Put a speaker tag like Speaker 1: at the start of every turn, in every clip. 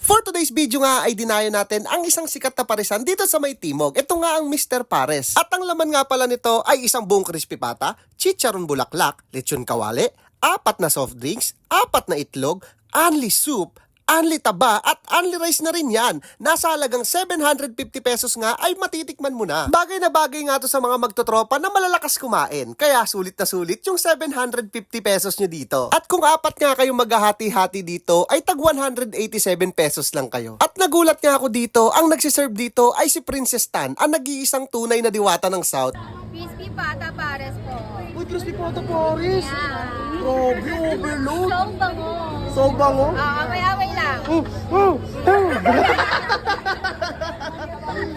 Speaker 1: For today's video nga ay dinayo natin ang isang sikat na parisan dito sa may timog. Ito nga ang Mr. Pares. At ang laman nga pala nito ay isang buong crispy pata, chicharon bulaklak, lechon kawali, 4 na soft drinks, 4 na itlog, only soup, only taba at only rice na rin yan. Nasa halagang 750 pesos nga ay matitikman mo na. Bagay na bagay nga to sa mga magtotropa na malalakas kumain. Kaya sulit na sulit yung 750 pesos nyo dito. At kung 4 nga kayong maghahati-hati dito ay tag 187 pesos lang kayo. At nagulat nga ako dito, ang nagsiserve dito ay si Princess Tan, ang nag-iisang tunay na diwata ng South.
Speaker 2: Crispy pata pares po.
Speaker 1: Uy, crispy pata Paris!
Speaker 2: Yeah.
Speaker 1: Grabe, overload!
Speaker 2: So bango.
Speaker 1: So bango?
Speaker 2: Away-away lang.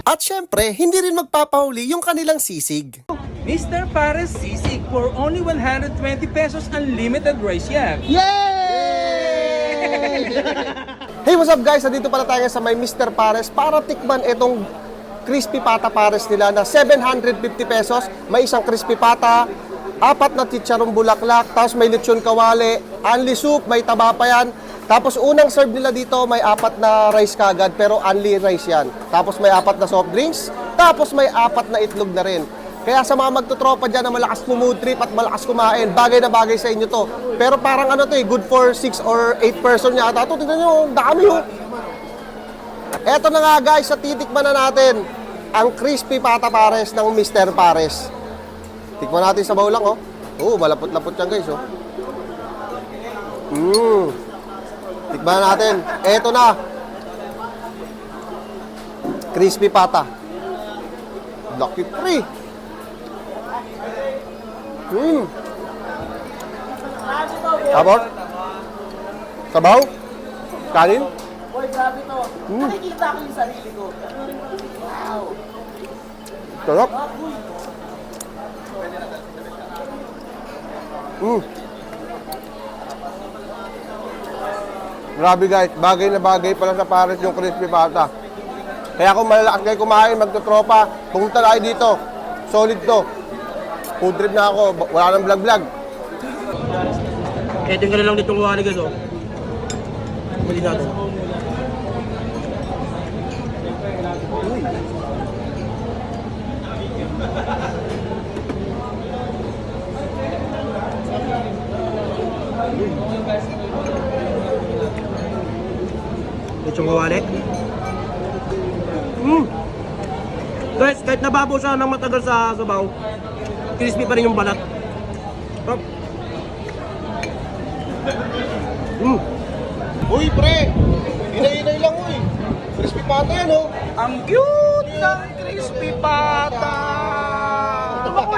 Speaker 1: At syempre, hindi rin magpapahuli yung kanilang sisig.
Speaker 3: Mr. Pares Sisig for only 120 pesos unlimited rice yan.
Speaker 1: Hey, what's up guys? Nandito pala tayo sa may Mr. Pares para tikman itong crispy pata pares nila na 750 pesos. May isang crispy pata, 4 na chicharong bulaklak, tapos may lechon kawali, only soup, may taba pa yan. Tapos unang serve nila dito, may 4 na rice kagad, pero only rice yan. Tapos may 4 na soft drinks, tapos may 4 na itlog na rin. Kaya sa mga magtutropa dyan na malakas mood trip at malakas kumain, bagay na bagay sa inyo to. Pero parang ano to eh, good for 6 or 8 person yata. Ito, tignan nyo, dami oh. Eto na nga guys, sa titikman na natin ang crispy pata pares ng Mr. Pares. Tikman natin sa baw lang oh. Oh, malapot-lapot yan guys oh. Tikman natin. Eto na. Crispy pata. Lucky free. Sabor? Sabaw? Kanin?
Speaker 4: Boy, grabe to. Nakikita ko yung sarili ko. Wow.
Speaker 1: Sarap. Grabe guys, bagay na bagay pala sa Pares yung crispy pata. Kaya kung malalakas kayo kumain, magtutropa, pumunta na kayo dito. Solid to. Food trip na ako, wala nang vlog-vlog.
Speaker 4: Ito yung lang nitong wali guys oh. Bali natin. Lechong kawali. Guys, kahit nababaw siya ng matagal sa sabaw, crispy pa rin yung balat. Top.
Speaker 1: Uy pre, inay-inay lang uy. Crispy pata yan oh.
Speaker 3: Ang cute ng crispy pata!
Speaker 4: Ito ba ko